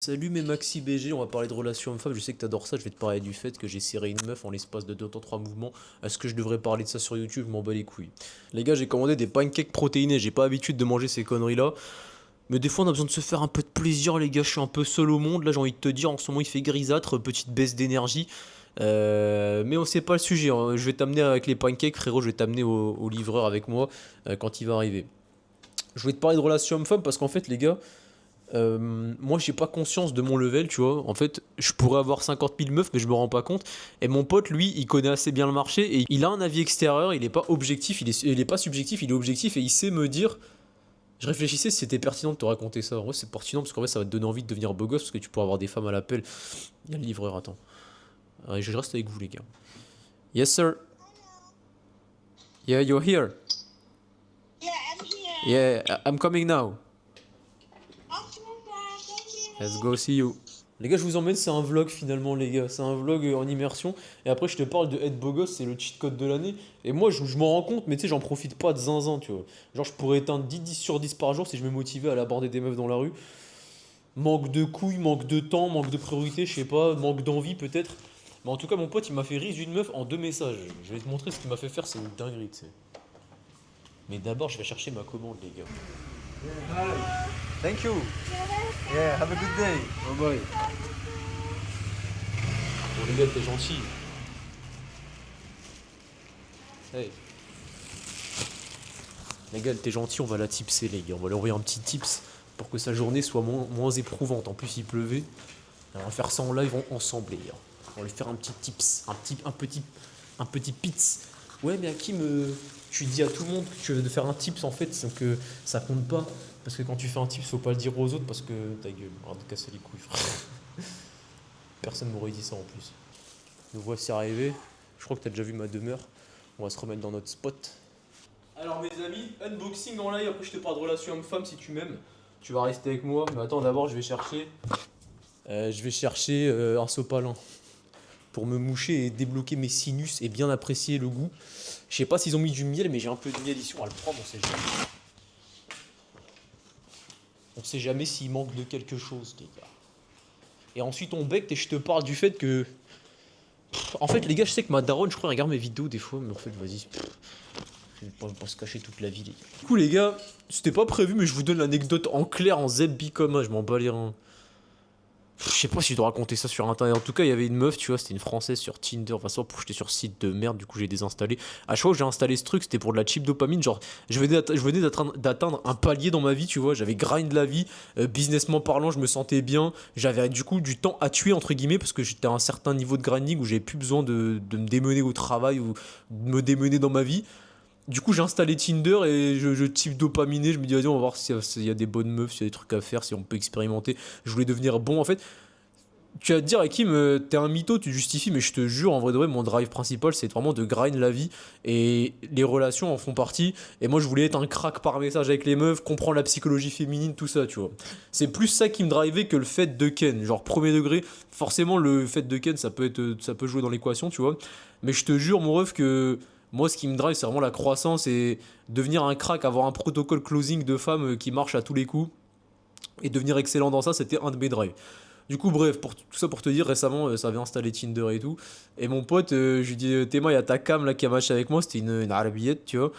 Salut mes Maxi BG, on va parler de relations hommes-femmes, je sais que t'adores ça, je vais te parler du fait que j'ai serré une meuf en l'espace de 2 temps 3 mouvements. Est-ce que je devrais parler de ça sur YouTube? Je m'en bats les couilles. Les gars, j'ai commandé des pancakes protéinés, j'ai pas l'habitude de manger ces conneries là. Mais des fois on a besoin de se faire un peu de plaisir les gars, je suis un peu seul au monde, là j'ai envie de te dire, en ce moment il fait grisâtre, petite baisse d'énergie. Mais on sait pas le sujet, hein. Je vais t'amener avec les pancakes frérot, je vais t'amener au livreur avec moi quand il va arriver. Je voulais te parler de relations hommes-femmes parce qu'en fait les gars, moi j'ai pas conscience de mon level, tu vois. En fait, je pourrais avoir 50 000 meufs, mais je me rends pas compte. Et mon pote, lui, il connaît assez bien le marché et il a un avis extérieur. Il est pas objectif, il est pas subjectif, il est objectif et il sait me dire. Je réfléchissais si c'était pertinent de te raconter ça. En vrai, c'est pertinent parce qu'en vrai, ça va te donner envie de devenir beau gosse parce que tu pourras avoir des femmes à l'appel. Il y a le livreur, attends. Allez, je reste avec vous, les gars. Yes, sir. Yeah, you're here. Yeah, I'm here. Yeah, I'm coming now. Okay, bye. Thank you. Let's go, see you. Les gars, je vous emmène, c'est un vlog finalement, les gars. C'est un vlog en immersion. Et après, je te parle de être beau gosse, c'est le cheat code de l'année. Et moi, je m'en rends compte, mais tu sais, j'en profite pas de zinzin, tu vois. Genre, je pourrais éteindre 10 sur 10 par jour si je me motivais à aller aborder des meufs dans la rue. Manque de couilles, manque de temps, manque de priorité, je sais pas, manque d'envie peut-être. Mais en tout cas, mon pote, il m'a fait rire une meuf en 2 messages. Je vais te montrer ce qu'il m'a fait faire, c'est une dinguerie, tu sais. Mais d'abord, je vais chercher ma commande, les gars. Thank you. Yeah, have a good day. Bye bye. Bon, les gars, t'es gentil. Hey. Les gars, t'es gentil, on va la tipser, les gars. On va lui envoyer un petit tips pour que sa journée soit moins éprouvante. En plus, il pleuvait. On va faire ça en live ensemble, les gars. On va lui faire un petit tips, un petit pits. Ouais, mais Hakim, tu dis à tout le monde que tu veux faire un tips en fait, c'est que ça compte pas. Parce que quand tu fais un tips, faut pas le dire aux autres parce que ta gueule, arrête de casser les couilles, frère. Personne m'aurait dit ça en plus. Nous voici arrivés. Je crois que t'as déjà vu ma demeure. On va se remettre dans notre spot. Alors mes amis, unboxing en live, après je te parle de relation homme-femme si tu m'aimes. Tu vas rester avec moi, mais attends d'abord je vais chercher un sopalin pour me moucher et débloquer mes sinus et bien apprécier le goût. Je sais pas s'ils ont mis du miel, mais j'ai un peu de miel ici, on va le prendre, on sait jamais. On sait jamais s'il manque de quelque chose, les gars. Et ensuite on becte et je te parle du fait que... En fait les gars, je sais que ma daronne, je crois, elle regarde mes vidéos des fois, mais en fait vas-y. Je vais pas se cacher toute la vie, les gars. Du coup les gars, c'était pas prévu, mais je vous donne l'anecdote en clair, en zeb comme je m'en bats les reins. Je sais pas si je dois raconter ça sur internet. En tout cas, il y avait une meuf, tu vois, c'était une française sur Tinder. Enfin, ça, j'étais sur site de merde, du coup, j'ai désinstallé. À chaque fois que j'ai installé ce truc, c'était pour de la cheap dopamine. Genre, je venais d'atteindre un palier dans ma vie, tu vois. J'avais grind la vie, businessment parlant, je me sentais bien. J'avais du coup du temps à tuer, entre guillemets, parce que j'étais à un certain niveau de grinding où j'avais plus besoin de me démener au travail ou de me démener dans ma vie. Du coup, j'ai installé Tinder et je type dopaminé. Je me dis, vas-y, on va voir s'il y a des bonnes meufs, s'il y a des trucs à faire, si on peut expérimenter. Je voulais devenir bon. En fait, tu vas te dire, Hakim, t'es un mytho, tu justifies, mais je te jure, en vrai de vrai, mon drive principal, c'est vraiment de grind la vie. Et les relations en font partie. Et moi, je voulais être un crack par message avec les meufs, comprendre la psychologie féminine, tout ça, tu vois. C'est plus ça qui me drivait que le fait de ken. Genre, premier degré, forcément, le fait de ken, ça peut jouer dans l'équation, tu vois. Mais je te jure, mon ref, que. Moi, ce qui me drive, c'est vraiment la croissance et devenir un crack, avoir un protocole closing de femmes qui marche à tous les coups et devenir excellent dans ça, c'était un de mes drives. Du coup, bref, tout ça pour te dire, récemment, ça avait installé Tinder et tout. Et mon pote, je lui dis, Théma, il y a ta cam là qui a matché avec moi, c'était une arabillette, tu vois,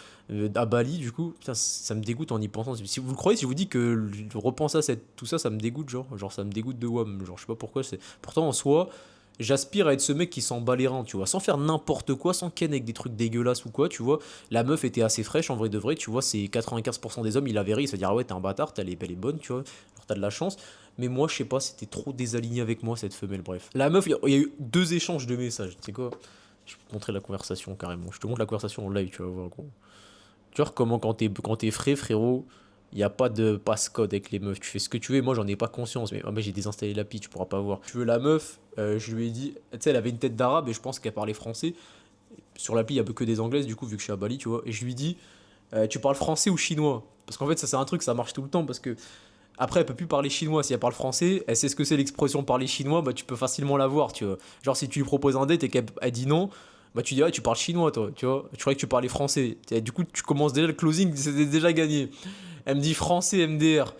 à Bali, du coup. Putain, ça me dégoûte en y pensant. Si vous le croyez, si je vous dis que repenser à tout ça, ça me dégoûte, genre ça me dégoûte de WAM. Genre, je sais pas pourquoi. Pourtant, en soi, j'aspire à être ce mec qui s'en bat les reins, tu vois, sans faire n'importe quoi, sans ken avec des trucs dégueulasses ou quoi, tu vois. La meuf était assez fraîche en vrai de vrai, tu vois, c'est 95% des hommes, ils la verraient, ils se dire ah ouais, t'es un bâtard, elle est bonne, tu vois, alors t'as de la chance. Mais moi, je sais pas, c'était trop désaligné avec moi cette femelle, bref. La meuf, il y a eu 2 échanges de messages, tu sais quoi. Je vais te montrer la conversation carrément. Je te montre la conversation en live, tu vas voir, gros. Tu vois comment quand t'es frais, frérot, il n'y a pas de passe-code avec les meufs. Tu fais ce que tu veux. Et moi, j'en ai pas conscience. Mais j'ai désinstallé l'appli, tu pourras pas voir. Tu veux la meuf, je lui ai dit. Tu sais, elle avait une tête d'arabe et je pense qu'elle parlait français. Sur l'appli, il y a que des anglaises, du coup, vu que je suis à Bali, tu vois. Et je lui dis, tu parles français ou chinois? Parce qu'en fait, ça, c'est un truc, ça marche tout le temps. Parce que après, elle peut plus parler chinois. Si elle parle français, elle sait ce que c'est l'expression parler chinois, bah tu peux facilement la voir, tu vois. Genre, si tu lui proposes un date et qu'elle dit non, bah tu dis, ouais, tu parles chinois, toi, tu vois. Je croyais que tu parlais français. Et du coup, tu commences déjà le closing, c'est déjà gagné. Elle me dit français MDR.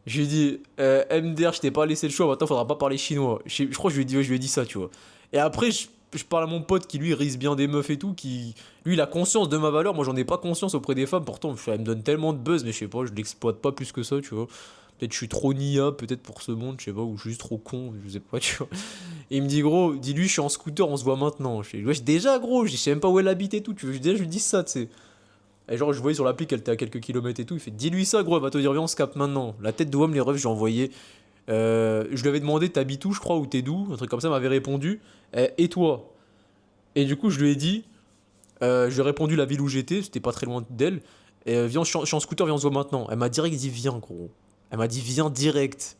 Je lui ai dit, MDR, je t'ai pas laissé le choix, maintenant faudra pas parler chinois. Je crois que je lui ai dit ça, tu vois. Et après, je parle à mon pote qui lui risque bien des meufs et tout, qui lui il a conscience de ma valeur, moi j'en ai pas conscience auprès des femmes, pourtant elle me donne tellement de buzz, mais je sais pas, je l'exploite pas plus que ça, tu vois. Peut-être je suis trop nia, peut-être pour ce monde, je sais pas, ou je suis juste trop con, je sais pas, tu vois. Et il me dit, gros, dis-lui, je suis en scooter, on se voit maintenant. Je fais, wesh, déjà, gros, je sais même pas où elle habite et tout, tu veux, déjà, je lui dis ça, tu sais. Et genre, je voyais sur l'appli qu'elle était à quelques kilomètres et tout. Il fait, dis-lui ça, gros, elle va te dire, viens, on se capte maintenant. La tête de homme, les refs, j'ai envoyé. Je lui avais demandé, t'habites où, je crois, ou t'es d'où, un truc comme ça, elle m'avait répondu. Et toi? Et du coup, je lui ai dit, je lui ai répondu la ville où j'étais, c'était pas très loin d'elle. Et viens, je suis en scooter, viens, on se voit maintenant. Elle m'a direct dit, viens, gros. Elle m'a dit, viens direct.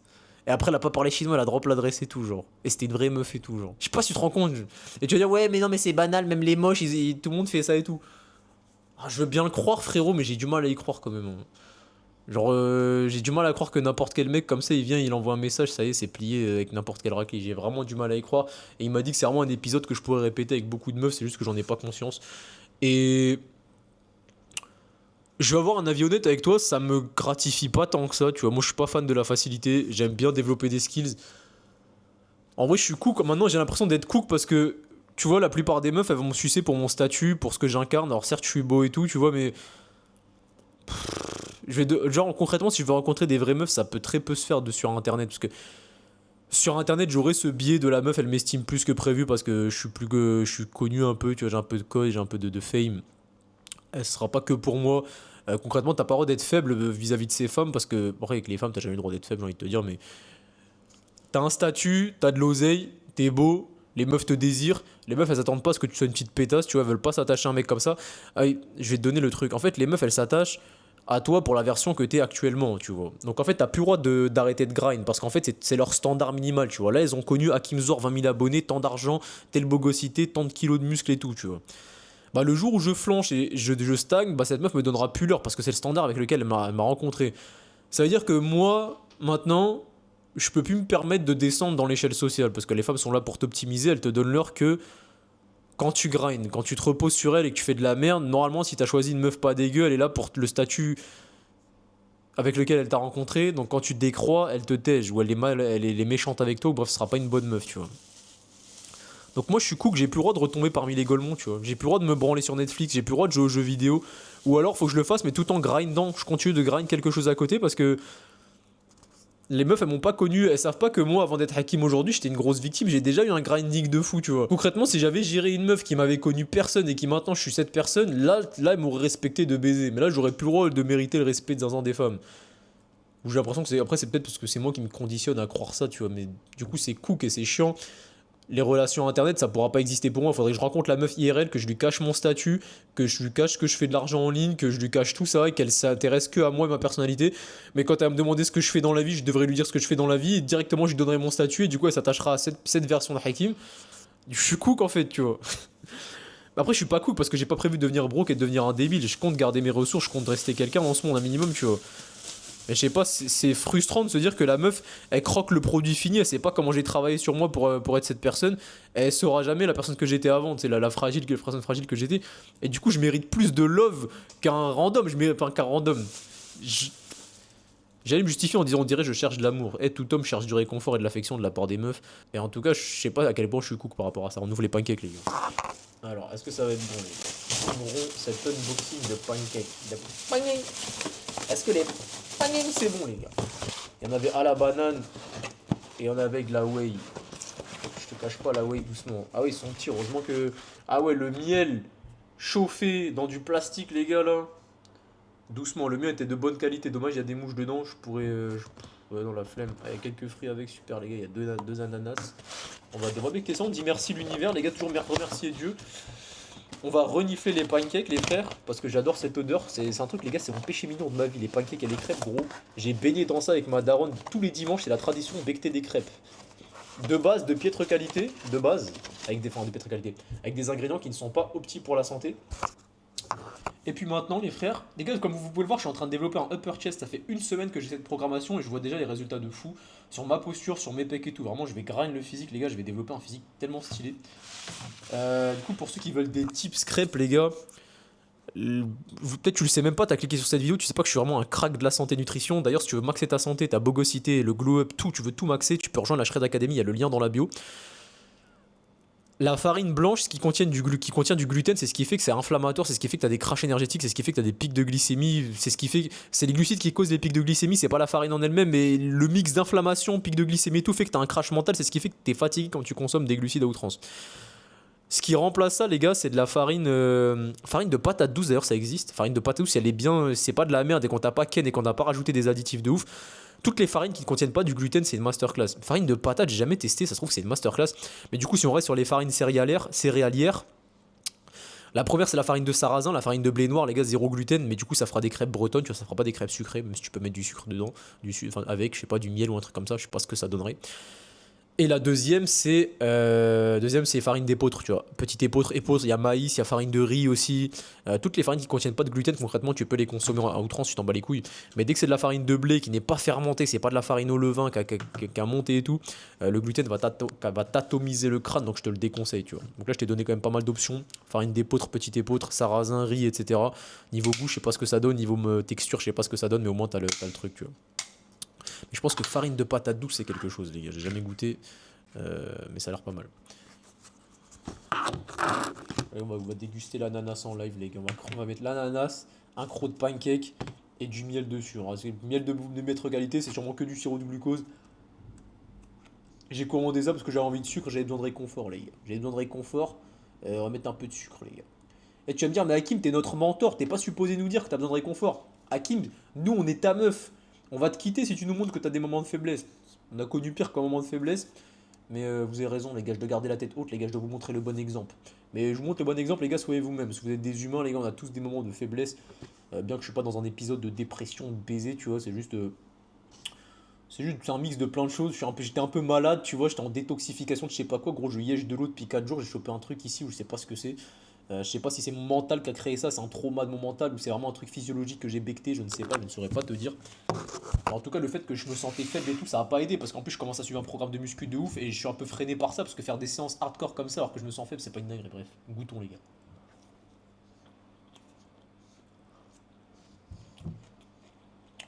Et après, elle a pas parlé chinois, elle a drop l'adresse et tout, genre. Et c'était une vraie meuf et tout, genre. Je sais pas si tu te rends compte. Et tu vas dire, ouais, mais non, mais c'est banal, même les moches, tout le monde fait ça et tout. Ah, je veux bien le croire, frérot, mais j'ai du mal à y croire quand même, hein. Genre, j'ai du mal à croire que n'importe quel mec comme ça, il vient, il envoie un message, ça y est, c'est plié avec n'importe quel raclé. J'ai vraiment du mal à y croire. Et il m'a dit que c'est vraiment un épisode que je pourrais répéter avec beaucoup de meufs, c'est juste que j'en ai pas conscience. Et je vais avoir un avis honnête avec toi, ça me gratifie pas tant que ça, tu vois. Moi, je suis pas fan de la facilité, j'aime bien développer des skills. En vrai, je suis cook. Maintenant, j'ai l'impression d'être cook parce que, tu vois, la plupart des meufs, elles vont me sucer pour mon statut, pour ce que j'incarne. Alors, certes, je suis beau et tout, tu vois, mais genre concrètement si je veux rencontrer des vraies meufs ça peut très peu se faire de sur internet parce que sur internet j'aurais ce biais de la meuf elle m'estime plus que prévu parce que je suis connu un peu tu vois j'ai un peu de code j'ai un peu de fame elle sera pas que pour moi. Concrètement t'as pas le droit d'être faible vis-à-vis de ces femmes parce que bon, après avec les femmes t'as jamais le droit d'être faible j'ai envie de te dire mais t'as un statut t'as de l'oseille t'es beau les meufs te désirent, les meufs elles attendent pas à ce que tu sois une petite pétasse, tu vois, elles veulent pas s'attacher à un mec comme ça. Ah oui, je vais te donner le truc. En fait, les meufs elles s'attachent à toi pour la version que t'es actuellement, tu vois. Donc en fait, t'as plus le droit d'arrêter de grind parce qu'en fait, c'est leur standard minimal, tu vois. Là, elles ont connu Hakim Zor, 20 000 abonnés, tant d'argent, telle bogosité, tant de kilos de muscles et tout, tu vois. Bah, le jour où je flanche et je stagne, bah, cette meuf me donnera plus l'heure parce que c'est le standard avec lequel elle m'a rencontré. Ça veut dire que moi, maintenant, je peux plus me permettre de descendre dans l'échelle sociale parce que les femmes sont là pour t'optimiser, elles te donnent l'heure que quand tu grindes, quand tu te reposes sur elle et que tu fais de la merde, normalement, si t'as choisi une meuf pas dégueu, elle est là pour le statut avec lequel elle t'a rencontré. Donc quand tu te décrois, elle te tège ou elle est méchante avec toi. Ou bref, ce sera pas une bonne meuf, tu vois. Donc moi, je suis cool que j'ai plus le droit de retomber parmi les golemons, tu vois. J'ai plus le droit de me branler sur Netflix, j'ai plus le droit de jouer aux jeux vidéo. Ou alors, faut que je le fasse, mais tout en grindant. Je continue de grind quelque chose à côté parce que les meufs elles m'ont pas connu, elles savent pas que moi avant d'être Hakim aujourd'hui j'étais une grosse victime, j'ai déjà eu un grinding de fou tu vois. Concrètement si j'avais géré une meuf qui m'avait connu personne et qui maintenant je suis cette personne, là elle m'aurait respecté de baiser, mais là j'aurais plus le droit de mériter le respect des enfants des femmes. Ou j'ai l'impression que c'est, après c'est peut-être parce que c'est moi qui me conditionne à croire ça tu vois, mais du coup c'est cook et c'est chiant. Les relations internet ça pourra pas exister pour moi, faudrait que je rencontre la meuf IRL, que je lui cache mon statut, que je lui cache que je fais de l'argent en ligne, que je lui cache tout ça et qu'elle s'intéresse que à moi et ma personnalité. Mais quand elle va me demander ce que je fais dans la vie, je devrais lui dire ce que je fais dans la vie et directement je lui donnerai mon statut et du coup elle s'attachera à cette version de Hakim. Je suis cook en fait tu vois. Après je suis pas cook parce que j'ai pas prévu de devenir broke et de devenir un débile, je compte garder mes ressources, je compte rester quelqu'un en ce monde un minimum tu vois. Mais je sais pas, c'est frustrant de se dire que la meuf, elle croque le produit fini, elle sait pas comment j'ai travaillé sur moi pour être cette personne, elle saura jamais la personne que j'étais avant, c'est la fragile, la personne fragile que j'étais. Et du coup, je mérite plus de love qu'un random, enfin qu'un random. Je- J'allais me justifier en disant, on dirait je cherche de l'amour. Et tout homme cherche du réconfort et de l'affection de la part des meufs. Et en tout cas, je sais pas à quel point je suis cook par rapport à ça. On ouvre les pancakes, les gars. Alors, est-ce que ça va être bon, les gars? Nous ouvrons cet unboxing de pancakes. Est-ce que les pancakes, c'est bon, les gars? Il y en avait à la banane et il y en avait avec de la whey. Je te cache pas la whey doucement. Ah oui, ils sont petits, heureusement que. Ah ouais, le miel chauffé dans du plastique, les gars, là. Doucement, le mien était de bonne qualité. Dommage, il y a des mouches dedans. Je pourrais. Ouais, dans la flemme. Ah, il y a quelques fruits avec, super, les gars. Il y a deux ananas. On va développer ça. On dit merci l'univers, les gars. Toujours remercier Dieu. On va renifler les pancakes, les frères, parce que j'adore cette odeur. C'est un truc, les gars, c'est mon péché mignon de ma vie. Les pancakes et les crêpes, gros. J'ai baigné dans ça avec ma daronne tous les dimanches. C'est la tradition de becter des crêpes. De base, de piètre qualité. De base, avec des, enfin, de piètre qualité. Avec des ingrédients qui ne sont pas optiques pour la santé. Et puis maintenant, les frères, les gars, comme vous pouvez le voir, je suis en train de développer un upper chest. Ça fait une semaine que j'ai cette programmation et je vois déjà les résultats de fou sur ma posture, sur mes pecs et tout. Vraiment, je vais grind le physique, les gars. Je vais développer un physique tellement stylé. Du coup, pour ceux qui veulent des tips crêpes, les gars, Peut-être tu le sais même pas, t'as cliqué sur cette vidéo, tu sais pas que je suis vraiment un crack de la santé nutrition. D'ailleurs, si tu veux maxer ta santé, ta bogosité, le glow up, tout, tu veux tout maxer, tu peux rejoindre la Shred Academy, il y a le lien dans la bio. La farine blanche, ce qui contient du gluten, c'est ce qui fait que c'est inflammatoire, c'est ce qui fait que tu as des crashs énergétiques, c'est ce qui fait que tu as des pics de glycémie, c'est ce qui fait c'est les glucides qui causent les pics de glycémie, c'est pas la farine en elle-même, mais le mix d'inflammation, pics de glycémie et tout fait que tu as un crash mental, c'est ce qui fait que tu es fatigué quand tu consommes des glucides à outrance. Ce qui remplace ça, les gars, c'est de la farine de patate douce, d'ailleurs ça existe. Farine de patate douce, elle est bien, c'est pas de la merde et qu'on t'a pas ken et qu'on n'a pas rajouté des additifs de ouf. Toutes les farines qui ne contiennent pas du gluten, c'est une masterclass. Farine de patate, j'ai jamais testé, ça se trouve que c'est une masterclass. Mais du coup, si on reste sur les farines céréalières, la première c'est la farine de sarrasin, la farine de blé noir, les gars, zéro gluten, mais du coup ça fera des crêpes bretonnes, tu vois, ça fera pas des crêpes sucrées, même si tu peux mettre du sucre dedans, enfin, avec, je sais pas, du miel ou un truc comme ça, je sais pas ce que ça donnerait. Et la deuxième c'est farine d'épeautre, tu vois. Petite épeautre, il y a maïs, il y a farine de riz aussi. Toutes les farines qui contiennent pas de gluten, concrètement, tu peux les consommer à outrance, tu t'en bats les couilles. Mais dès que c'est de la farine de blé qui n'est pas fermentée, c'est pas de la farine au levain qui a monté et tout, le gluten va t'atomiser le crâne, donc je te le déconseille, tu vois. Donc là, je t'ai donné quand même pas mal d'options. Farine d'épeautre, petite épeautre, sarrasin, riz, etc. Niveau goût, je sais pas ce que ça donne. Niveau texture, je sais pas ce que ça donne, mais au moins t'as le truc, tu vois. Mais je pense que farine de patate douce, c'est quelque chose, les gars. J'ai jamais goûté, mais ça a l'air pas mal. Allez, on va déguster l'ananas en live, les gars. On va mettre l'ananas, un croc de pancake et du miel dessus. Alors, c'est miel de maître qualité, c'est sûrement que du sirop de glucose. J'ai commandé ça parce que j'avais envie de sucre, j'avais besoin de réconfort, les gars. J'avais besoin de réconfort. On va mettre un peu de sucre, les gars. Et tu vas me dire, mais Hakim, t'es notre mentor, t'es pas supposé nous dire que t'as besoin de réconfort. Hakim, nous, on est ta meuf. On va te quitter si tu nous montres que t'as des moments de faiblesse. On a connu pire qu'un moment de faiblesse. Mais vous avez raison, les gars, je dois garder la tête haute, les gars, je dois vous montrer le bon exemple. Mais je vous montre le bon exemple, les gars, soyez vous-même. Si vous êtes des humains, les gars, on a tous des moments de faiblesse. Bien que je suis pas dans un épisode de dépression, de baiser, tu vois, c'est juste. C'est un mix de plein de choses. J'étais un peu malade, tu vois, j'étais en détoxification de je sais pas quoi. Gros, je liège de l'eau depuis 4 jours, j'ai chopé un truc ici où je sais pas ce que c'est. Je sais pas si c'est mon mental qui a créé ça, c'est un trauma de mon mental ou c'est vraiment un truc physiologique que j'ai becté, je ne sais pas, je ne saurais pas te dire. En tout cas, le fait que je me sentais faible et tout, ça a pas aidé parce qu'en plus, je commence à suivre un programme de muscu de ouf et je suis un peu freiné par ça parce que faire des séances hardcore comme ça alors que je me sens faible, c'est pas une dinguerie. Bref, goûtons, les gars.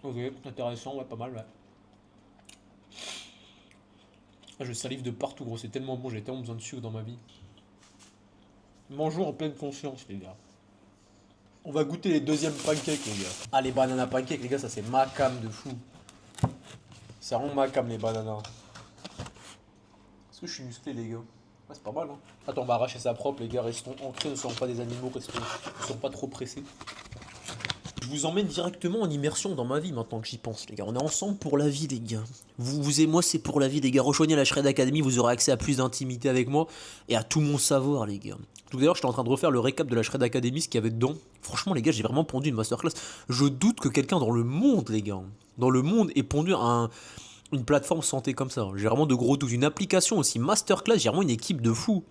Ok, intéressant, ouais, pas mal, ouais. Ah, je salive de partout, gros, c'est tellement bon, j'ai tellement besoin de sucre dans ma vie. Mangeons en pleine conscience, les gars. On va goûter les deuxièmes pancakes, les gars. Ah, les bananas pancakes, les gars, ça c'est ma cam de fou. C'est vraiment ma cam, les bananas. Est-ce que je suis musclé, les gars? Ouais, c'est pas mal, hein. Attends, on va arracher ça propre, les gars. Restons ancrés, ne soyons pas des animaux, ne soyons pas trop pressés. Je vous emmène directement en immersion dans ma vie maintenant que j'y pense, les gars. On est ensemble pour la vie, les gars. Vous et moi, c'est pour la vie, les gars. Rejoignez la Shred Academy, vous aurez accès à plus d'intimité avec moi et à tout mon savoir, les gars. Tout d'ailleurs, j'étais en train de refaire le récap de la Shred Academy, ce qu'il y avait dedans. Franchement, les gars, j'ai vraiment pondu une masterclass. Je doute que quelqu'un dans le monde, les gars, dans le monde ait pondu une plateforme santé comme ça. J'ai vraiment de gros doutes. Une application aussi masterclass, j'ai vraiment une équipe de fous.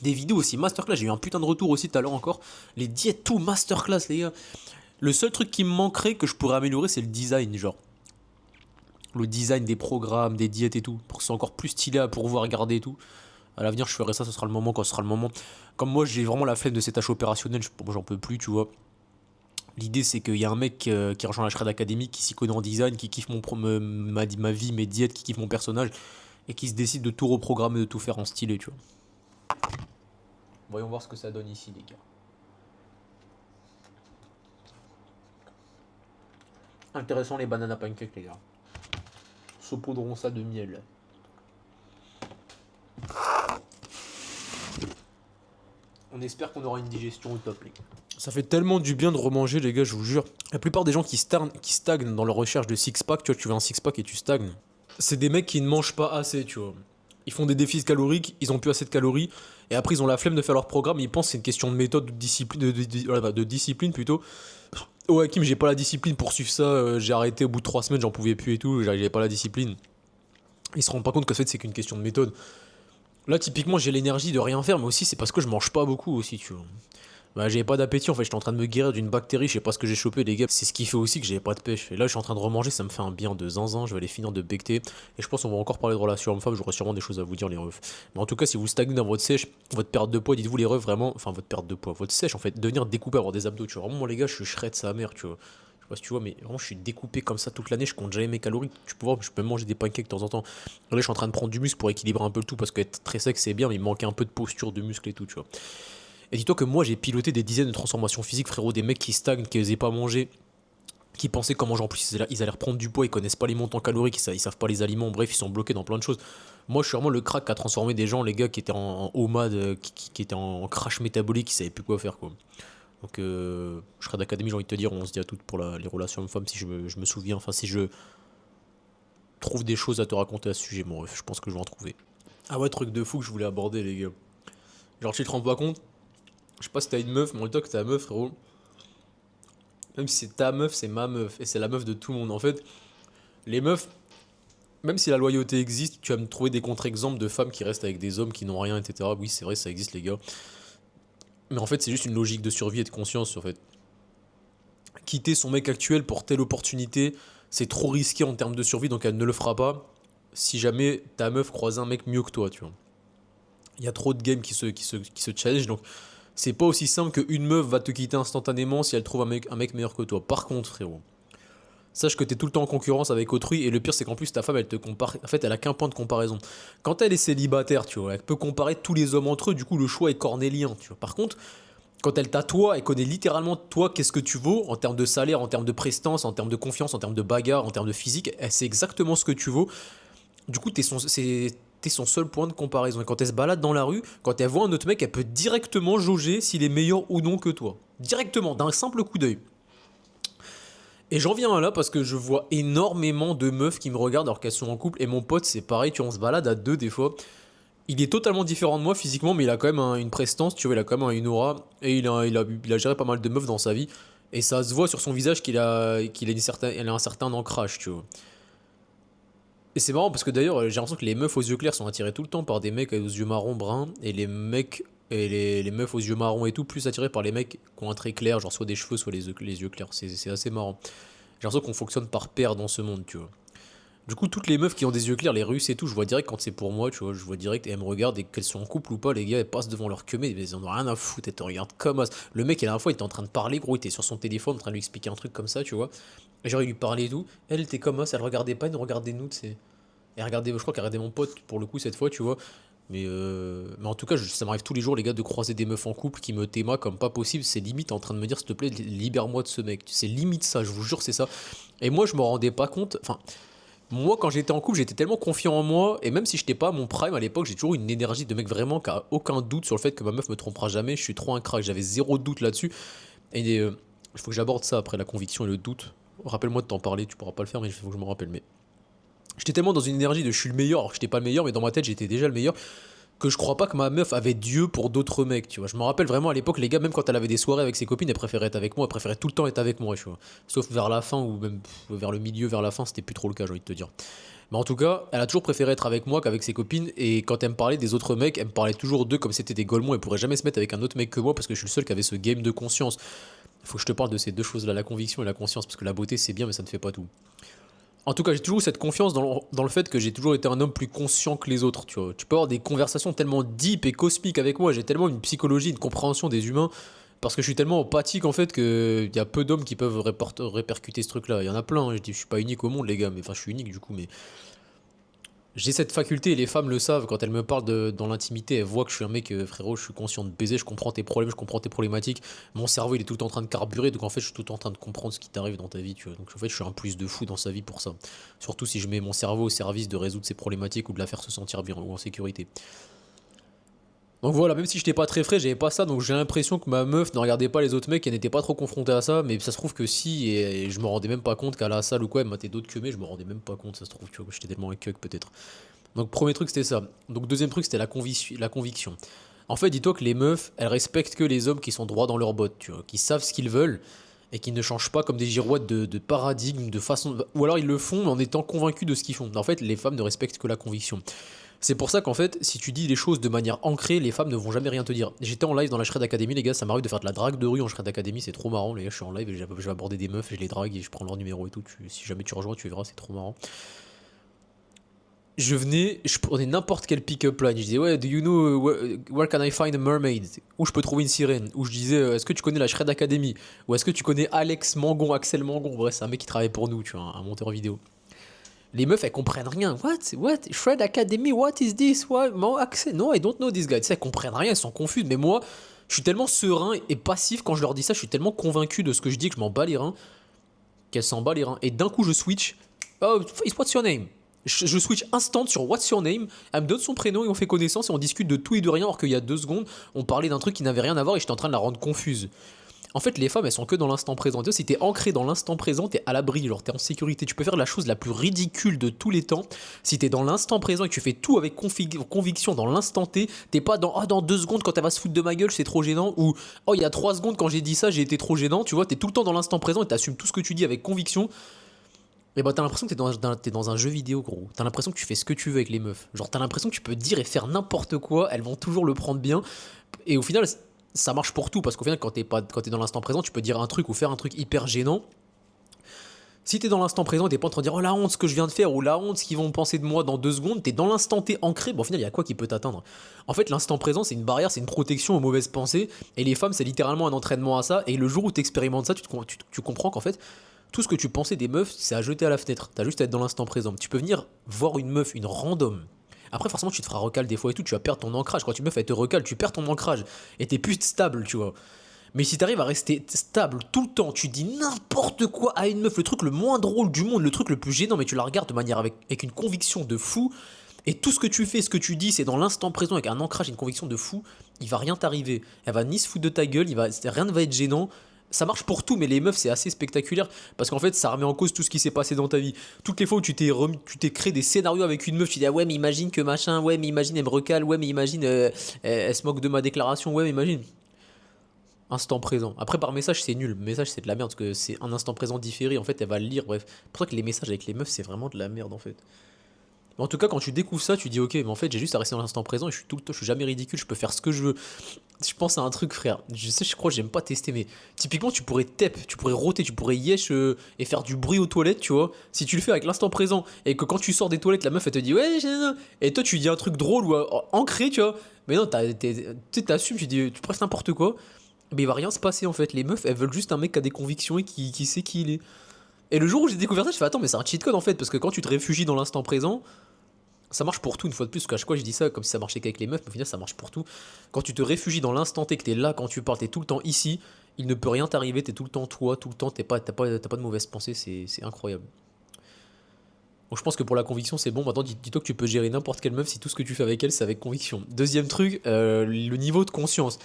Des vidéos aussi masterclass, j'ai eu un putain de retour aussi tout à l'heure encore. Les diètes, tout masterclass, les gars. Le seul truc qui me manquerait que je pourrais améliorer, c'est le design, genre. Le design des programmes, des diètes et tout. Pour que ce soit encore plus stylé pour pouvoir regarder et tout. À l'avenir, je ferai ça, ce sera le moment quand ce sera le moment. Comme moi, j'ai vraiment la flemme de ces tâches opérationnelles, moi, j'en peux plus, tu vois. L'idée, c'est qu'il y a un mec qui rejoint la Shred Academy, qui s'y connaît en design, qui kiffe ma vie, mes diètes, qui kiffe mon personnage, et qui se décide de tout reprogrammer, de tout faire en stylé, tu vois. Voyons voir ce que ça donne ici, les gars. Intéressant les bananas pancakes, les gars. Saupoudrons ça de miel. On espère qu'on aura une digestion au top, les gars. Ça fait tellement du bien de remanger, les gars, je vous jure. La plupart des gens qui stagnent dans leur recherche de six-pack, tu vois, tu veux un six-pack et tu stagnes. C'est des mecs qui ne mangent pas assez, tu vois. Ils font des défis caloriques, ils ont plus assez de calories, et après ils ont la flemme de faire leur programme, ils pensent que c'est une question de méthode, de discipline, de discipline plutôt. Oh Hakim, j'ai pas la discipline pour suivre ça, j'ai arrêté au bout de 3 semaines, j'en pouvais plus et tout, j'avais pas la discipline. Ils se rendent pas compte que en fait c'est qu'une question de méthode. Là typiquement j'ai l'énergie de rien faire, mais aussi c'est parce que je mange pas beaucoup aussi, tu vois. Bah, j'avais pas d'appétit en fait, j'étais en train de me guérir d'une bactérie, je sais pas ce que j'ai chopé les gars. C'est ce qui fait aussi que j'avais pas de pêche. Et là je suis en train de remanger, ça me fait un bien de zinzin, je vais aller finir de becter. Et je pense qu'on va encore parler de relations hommes-femmes, j'aurai sûrement des choses à vous dire les refs. Mais en tout cas, si vous stagnez dans votre sèche, votre perte de poids, dites-vous les refs vraiment, enfin votre perte de poids, votre sèche en fait, devenir découpé, avoir des abdos, tu vois. Vraiment, moi les gars, je shred sa mère, tu vois. Je sais pas si tu vois, mais vraiment, je suis découpé comme ça toute l'année, je compte jamais mes calories. Tu peux voir, je peux manger des pancakes de temps en temps. Là, je suis en train de prendre du muscle pour équilibrer un peu le tout parce qu'être très sec c'est bien, mais il manquait un peu de posture, de muscle et tout, tu vois. Et dis-toi que moi j'ai piloté des dizaines de transformations physiques, frérot, des mecs qui stagnent, qui osaient pas manger, qui pensaient qu'en mangeant plus ils allaient reprendre du poids, ils connaissent pas les montants caloriques, ils savent pas les aliments, bref, ils sont bloqués dans plein de choses. Moi je suis vraiment le crack qui a transformé des gens, les gars qui étaient en homade, qui étaient en crash métabolique, qui savaient plus quoi faire quoi. Donc je serai d'académie, j'ai envie de te dire, on se dit à toutes pour les relations hommes-femmes si je me souviens, enfin si je trouve des choses à te raconter à ce sujet, bon, je pense que je vais en trouver. Ah ouais, truc de fou que je voulais aborder les gars. Genre tu te rends pas compte, je sais pas si t'as une meuf, mais on dit toi que ta meuf, frérot. Même si c'est ta meuf, c'est ma meuf. Et c'est la meuf de tout le monde. En fait, les meufs, même si la loyauté existe, tu vas me trouver des contre-exemples de femmes qui restent avec des hommes qui n'ont rien, etc. Oui, c'est vrai, ça existe, les gars. Mais en fait, c'est juste une logique de survie et de conscience, en fait. Quitter son mec actuel pour telle opportunité, c'est trop risqué en termes de survie, donc elle ne le fera pas si jamais ta meuf croise un mec mieux que toi, tu vois. Il y a trop de games qui se challenge, donc c'est pas aussi simple qu'une meuf va te quitter instantanément si elle trouve un mec meilleur que toi. Par contre, frérot, sache que t'es tout le temps en concurrence avec autrui, et le pire c'est qu'en plus ta femme elle te compare, en fait elle a qu'un point de comparaison. Quand elle est célibataire, tu vois, elle peut comparer tous les hommes entre eux, du coup le choix est cornélien, tu vois. Par contre, quand elle t'a toi, elle connaît littéralement toi, qu'est-ce que tu vaux en termes de salaire, en termes de prestance, en termes de confiance, en termes de bagarre, en termes de physique, elle sait exactement ce que tu vaux. Du coup, t'es son seul point de comparaison. Et quand elle se balade dans la rue, quand elle voit un autre mec, elle peut directement jauger s'il est meilleur ou non que toi. Directement, d'un simple coup d'œil. Et j'en viens là parce que je vois énormément de meufs qui me regardent alors qu'elles sont en couple. Et mon pote, c'est pareil, tu vois, on se balade à deux des fois. Il est totalement différent de moi physiquement, mais il a quand même une prestance, tu vois, il a quand même une aura. Et il a géré pas mal de meufs dans sa vie. Et ça se voit sur son visage qu'il a un certain ancrage, tu vois. Et c'est marrant parce que d'ailleurs, j'ai l'impression que les meufs aux yeux clairs sont attirées tout le temps par des mecs aux yeux marron bruns et les mecs et les meufs aux yeux marron et tout plus attirés par les mecs qui ont un trait clair, genre soit des cheveux, soit les yeux clairs. C'est assez marrant. J'ai l'impression qu'on fonctionne par paire dans ce monde, tu vois. Du coup, toutes les meufs qui ont des yeux clairs, les Russes et tout, je vois direct quand c'est pour moi, tu vois, je vois direct et elles me regardent et qu'elles sont en couple ou pas, les gars, elles passent devant leur queue, mais ils en ont rien à foutre, elles te regardent comme as. Le mec, la dernière fois, il était en train de parler, gros, il était sur son téléphone en train de lui expliquer un truc comme ça, tu vois. Et genre, il lui parlait et tout. Elle était comme as, elle regardait pas, elle nous regardait nous, tu sais. Et regardez, je crois qu'elle regardait mon pote pour le coup cette fois, tu vois. Mais en tout cas, ça m'arrive tous les jours, les gars, de croiser des meufs en couple qui me téma comme pas possible. C'est limite en train de me dire, s'il te plaît, libère-moi de ce mec. C'est limite ça, je vous jure, c'est ça. Et moi, je me rendais pas compte. Enfin, moi, quand j'étais en couple, j'étais tellement confiant en moi. Et même si j'étais pas à mon prime à l'époque, j'ai toujours une énergie de mec vraiment qui a aucun doute sur le fait que ma meuf me trompera jamais. Je suis trop un crack, j'avais zéro doute là-dessus. Et il faut que j'aborde ça après la conviction et le doute. Rappelle-moi de t'en parler, tu pourras pas le faire, mais il faut que je me rappelle. Mais j'étais tellement dans une énergie de je suis le meilleur, alors que j'étais pas le meilleur, mais dans ma tête j'étais déjà le meilleur, que je crois pas que ma meuf avait Dieu pour d'autres mecs, tu vois. Je me rappelle vraiment à l'époque, les gars, même quand elle avait des soirées avec ses copines, elle préférait être avec moi, elle préférait tout le temps être avec moi, tu vois. Sauf vers la fin, ou même vers le milieu, vers la fin, c'était plus trop le cas, j'ai envie de te dire. Mais en tout cas, elle a toujours préféré être avec moi qu'avec ses copines, et quand elle me parlait des autres mecs, elle me parlait toujours d'eux comme c'était des golemons, elle pourrait jamais se mettre avec un autre mec que moi, parce que je suis le seul qui avait ce game de conscience. Il faut que je te parle de ces deux choses-là, la conviction et la conscience, parce que la beauté c'est bien, mais ça ne fait pas tout. En tout cas, j'ai toujours eu cette confiance dans le fait que j'ai toujours été un homme plus conscient que les autres. Tu vois. Tu peux avoir des conversations tellement deep et cosmiques avec moi. J'ai tellement une psychologie, une compréhension des humains. Parce que je suis tellement empathique en fait qu'il y a peu d'hommes qui peuvent répercuter ce truc-là. Il y en a plein. Hein. Je dis, je suis pas unique au monde, les gars. Mais enfin, je suis unique du coup. Mais j'ai cette faculté et les femmes le savent. Quand elles me parlent dans l'intimité, elles voient que je suis un mec, frérot, je suis conscient de baiser, je comprends tes problèmes, je comprends tes problématiques. Mon cerveau, il est tout le temps en train de carburer, donc en fait, je suis tout le temps en train de comprendre ce qui t'arrive dans ta vie, tu vois. Donc en fait, je suis un plus de fou dans sa vie pour ça. Surtout si je mets mon cerveau au service de résoudre ses problématiques ou de la faire se sentir bien ou en sécurité. Donc voilà, même si j'étais pas très frais, j'avais pas ça, donc j'ai l'impression que ma meuf ne regardait pas les autres mecs, elle n'était pas trop confrontée à ça, mais ça se trouve que si, et je me rendais même pas compte qu'à la salle ou quoi, elle matait d'autres que mais je me rendais même pas compte, ça se trouve, tu vois, que j'étais tellement un cuck peut-être. Donc premier truc c'était ça. Donc deuxième truc c'était la conviction. En fait dis-toi que les meufs elles respectent que les hommes qui sont droits dans leurs bottes, tu vois, qui savent ce qu'ils veulent et qui ne changent pas comme des girouettes de paradigme, de façon... Ou alors ils le font en étant convaincus de ce qu'ils font. En fait les femmes ne respectent que la conviction. C'est pour ça qu'en fait, si tu dis les choses de manière ancrée, les femmes ne vont jamais rien te dire. J'étais en live dans la Shred Academy, les gars, ça m'arrive de faire de la drague de rue en Shred Academy, c'est trop marrant, les gars, je suis en live et je vais aborder des meufs et je les drague et je prends leur numéro et tout. Si jamais tu rejoins, tu verras, c'est trop marrant. Je prenais n'importe quel pick-up line. Je disais, ouais, do you know where can I find a mermaid? Où je peux trouver une sirène? Ou je disais, est-ce que tu connais la Shred Academy? Ou est-ce que tu connais Alex Mangon, Axel Mangon? Bref, c'est un mec qui travaille pour nous, tu vois, un monteur vidéo. Les meufs, elles comprennent rien. What? Shred Academy? What is this? What? Axel? No, I don't know this guy. Tu sais, elles comprennent rien, elles sont confuses. Mais moi, je suis tellement serein et passif quand je leur dis ça. Je suis tellement convaincu de ce que je dis que je m'en bats les reins. Qu'elles s'en bat les reins. Et d'un coup, je switch. Oh, what's your name? Je switch instant sur What's your name. Elle me donne son prénom et on fait connaissance et on discute de tout et de rien. Alors qu'il y a 2 secondes, on parlait d'un truc qui n'avait rien à voir et j'étais en train de la rendre confuse. En fait, les femmes, elles sont que dans l'instant présent. Si t'es ancré dans l'instant présent, t'es à l'abri, genre t'es en sécurité. Tu peux faire la chose la plus ridicule de tous les temps. Si t'es dans l'instant présent et que tu fais tout avec conviction dans l'instant T, t'es pas dans dans 2 secondes quand elle va se foutre de ma gueule, c'est trop gênant. Ou oh, il y a 3 secondes quand j'ai dit ça, j'ai été trop gênant. Tu vois, t'es tout le temps dans l'instant présent et t'assumes tout ce que tu dis avec conviction. Et bah t'as l'impression que t'es dans un jeu vidéo, gros. T'as l'impression que tu fais ce que tu veux avec les meufs. Genre t'as l'impression que tu peux dire et faire n'importe quoi, elles vont toujours le prendre bien. Et au final, ça marche pour tout, parce qu'au final, quand t'es dans l'instant présent, tu peux dire un truc ou faire un truc hyper gênant. Si t'es dans l'instant présent, t'es pas en train de dire oh la honte ce que je viens de faire ou la honte ce qu'ils vont penser de moi dans 2 secondes, t'es dans l'instant T ancré, bon au final il y a quoi qui peut t'atteindre? En fait l'instant présent c'est une barrière, c'est une protection aux mauvaises pensées, et les femmes c'est littéralement un entraînement à ça, et le jour où t'expérimentes ça, tu comprends qu'en fait tout ce que tu pensais des meufs c'est à jeter à la fenêtre, t'as juste à être dans l'instant présent. Tu peux venir voir une meuf, une random. Après forcément tu te feras recal des fois et tout, tu vas perdre ton ancrage, quand une meuf elle te recale, tu perds ton ancrage, et t'es plus stable tu vois. Mais si t'arrives à rester stable tout le temps, tu dis n'importe quoi à une meuf, le truc le moins drôle du monde, le truc le plus gênant, mais tu la regardes de manière avec une conviction de fou, et tout ce que tu fais, ce que tu dis, c'est dans l'instant présent avec un ancrage et une conviction de fou, il va rien t'arriver. Elle va ni se foutre de ta gueule, rien ne va être gênant. Ça marche pour tout, mais les meufs, c'est assez spectaculaire parce qu'en fait, ça remet en cause tout ce qui s'est passé dans ta vie. Toutes les fois où tu t'es créé des scénarios avec une meuf, tu dis ah ouais, mais imagine que machin, ouais, mais imagine elle me recale, ouais, mais imagine elle se moque de ma déclaration, ouais, mais imagine. Instant présent. Après, par message, c'est nul. Message, c'est de la merde parce que c'est un instant présent différé. En fait, elle va le lire. Bref. C'est pour ça que les messages avec les meufs, c'est vraiment de la merde en fait. Mais en tout cas, quand tu découvres ça, tu dis ok, mais en fait, j'ai juste à rester dans l'instant présent et je suis tout le temps, je suis jamais ridicule, je peux faire ce que je veux. Je pense à un truc, frère. Je sais, je crois, j'aime pas tester, mais typiquement, tu pourrais tep, tu pourrais roter, tu pourrais yesh et faire du bruit aux toilettes, tu vois. Si tu le fais avec l'instant présent et que quand tu sors des toilettes, la meuf elle te dit ouais, et toi tu dis un truc drôle ou ancré, tu vois. Mais non, tu t'assumes, tu presses n'importe quoi. Mais il va rien se passer en fait. Les meufs, elles veulent juste un mec qui a des convictions et qui sait qui il est. Et le jour où j'ai découvert ça, je fais attends, mais c'est un cheat code en fait. Parce que quand tu te réfugies dans l'instant présent, ça marche pour tout une fois de plus. Parce qu'à chaque fois, je dis ça comme si ça marchait qu'avec les meufs, mais au final, ça marche pour tout. Quand tu te réfugies dans l'instant T, que t'es là quand tu parles, t'es tout le temps ici, il ne peut rien t'arriver, t'es tout le temps toi, tout le temps, t'as pas de mauvaise pensée, c'est incroyable. Donc je pense que pour la conviction, c'est bon. Maintenant, dis-toi que tu peux gérer n'importe quelle meuf si tout ce que tu fais avec elle, c'est avec conviction. Deuxième truc, le niveau de conscience.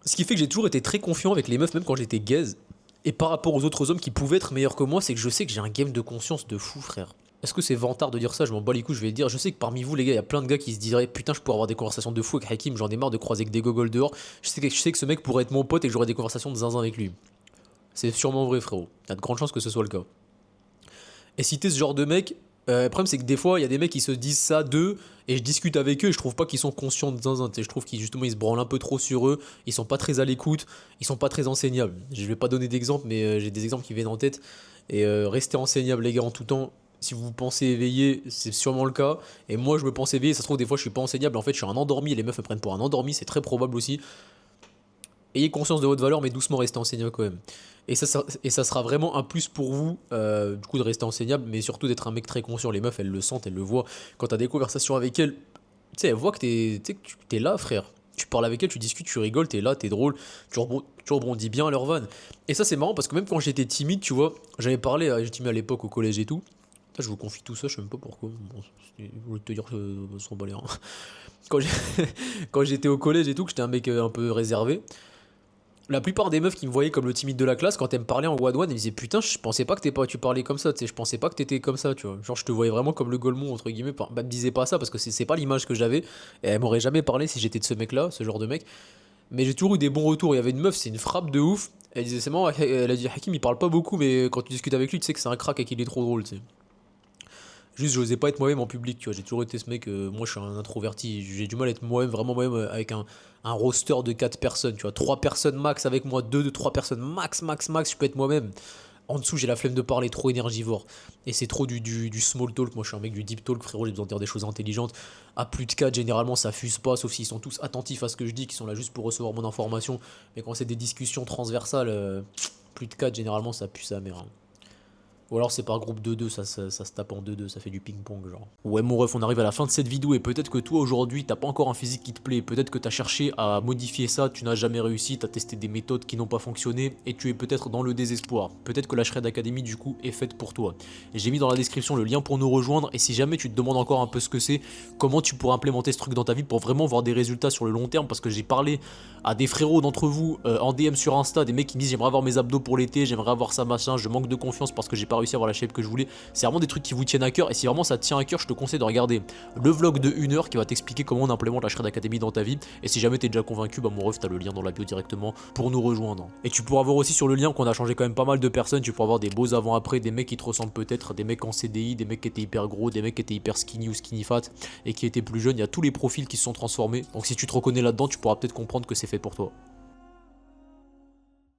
Ce qui fait que j'ai toujours été très confiant avec les meufs, même quand j'étais gaze. Et par rapport aux autres hommes qui pouvaient être meilleurs que moi, c'est que je sais que j'ai un game de conscience de fou, frère. Est-ce que c'est vantard de dire ça? Je m'en bats les couilles, je vais le dire. Je sais que parmi vous, les gars, il y a plein de gars qui se diraient putain, je pourrais avoir des conversations de fou avec Hakim, j'en ai marre de croiser que des gogoles dehors. Je sais que ce mec pourrait être mon pote et que j'aurais des conversations de zinzin avec lui. C'est sûrement vrai, frérot. Il y a de grandes chances que ce soit le cas. Et si t'es ce genre de mec, le problème c'est que des fois il y a des mecs qui se disent ça d'eux et je discute avec eux et je trouve pas qu'ils sont conscients de zinzin. Je trouve qu'ils justement ils se branlent un peu trop sur eux, ils sont pas très à l'écoute, ils sont pas très enseignables. Je vais pas donner d'exemple mais j'ai des exemples qui viennent en tête. Et restez enseignables les gars en tout temps. Si vous pensez éveillé, c'est sûrement le cas. Et moi je me pense éveillé, ça se trouve des fois je suis pas enseignable. En fait je suis un endormi et les meufs me prennent pour un endormi, c'est très probable aussi. Ayez conscience de votre valeur, mais doucement restez enseignable quand même. Et ça sera vraiment un plus pour vous, du coup, de rester enseignable, mais surtout d'être un mec très conscient. Les meufs, elles le sentent, elles le voient. Quand t'as des conversations avec elles, tu sais, elles voient que t'es là, frère. Tu parles avec elles, tu discutes, tu rigoles, t'es là, t'es drôle, tu rebondis bien à leur vanne. Et ça, c'est marrant parce que même quand j'étais timide, tu vois, j'avais parlé, j'étais timide à l'époque au collège et tout. Là, je vous confie tout ça, je sais même pas pourquoi. Bon, je voulais te dire que s'en bat les reins. Quand quand j'étais au collège et tout, que j'étais un mec un peu réservé. La plupart des meufs qui me voyaient comme le timide de la classe, quand elles me parlaient en one-one, elles me disaient putain, je pensais pas que tu parlais comme ça, tu sais, je pensais pas que t'étais comme ça, tu vois. Genre, je te voyais vraiment comme le golemon, entre guillemets. Bah, elles me disaient pas ça parce que c'est pas l'image que j'avais. Et elles m'auraient jamais parlé si j'étais de ce mec-là, ce genre de mec. Mais j'ai toujours eu des bons retours. Il y avait une meuf, c'est une frappe de ouf. Elle disait c'est marrant, elle a dit Hakim il parle pas beaucoup, mais quand tu discutes avec lui, tu sais que c'est un crack et qu'il est trop drôle, tu sais. Juste, j'osais pas être moi-même en public, tu vois. J'ai toujours été ce mec, moi je suis un introverti. J'ai du mal à être moi-même, vraiment moi-même, avec un roster de 4 personnes, tu vois. 3 personnes max avec moi, 2 de 3 personnes max, max, max, je peux être moi-même. En dessous, j'ai la flemme de parler, trop énergivore. Et c'est trop du small talk. Moi, je suis un mec du deep talk, frérot. J'ai besoin de dire des choses intelligentes. À plus de 4, généralement, ça fuse pas, sauf s'ils sont tous attentifs à ce que je dis, qui sont là juste pour recevoir mon information. Mais quand c'est des discussions transversales, plus de 4, généralement, ça pue sa mère, hein. Ou alors c'est par groupe de 2, ça se tape en 2-2, ça fait du ping-pong genre. Ouais mon ref, on arrive à la fin de cette vidéo et peut-être que toi aujourd'hui t'as pas encore un physique qui te plaît, peut-être que t'as cherché à modifier ça, tu n'as jamais réussi, t'as testé des méthodes qui n'ont pas fonctionné et tu es peut-être dans le désespoir. Peut-être que la Shred Academy du coup est faite pour toi. Et j'ai mis dans la description le lien pour nous rejoindre et si jamais tu te demandes encore un peu ce que c'est, comment tu pourrais implémenter ce truc dans ta vie pour vraiment voir des résultats sur le long terme, parce que j'ai parlé à des frérots d'entre vous en DM sur Insta, des mecs qui me disent j'aimerais avoir mes abdos pour l'été, j'aimerais avoir ça machin, je manque de confiance parce que j'ai pas réussi à avoir la shape que je voulais. C'est vraiment des trucs qui vous tiennent à cœur et si vraiment ça te tient à cœur, je te conseille de regarder le vlog de 1 heure qui va t'expliquer comment on implémente la Shred Academy dans ta vie. Et si jamais t'es déjà convaincu, bah mon ref, t'as le lien dans la bio directement pour nous rejoindre. Et tu pourras voir aussi sur le lien qu'on a changé quand même pas mal de personnes, tu pourras voir des beaux avant-après, des mecs qui te ressemblent peut-être, des mecs en CDI, des mecs qui étaient hyper gros, des mecs qui étaient hyper skinny ou skinny fat et qui étaient plus jeunes, il y a tous les profils qui se sont transformés. Donc si tu te reconnais là-dedans, tu pourras peut-être comprendre que c'est fait pour toi.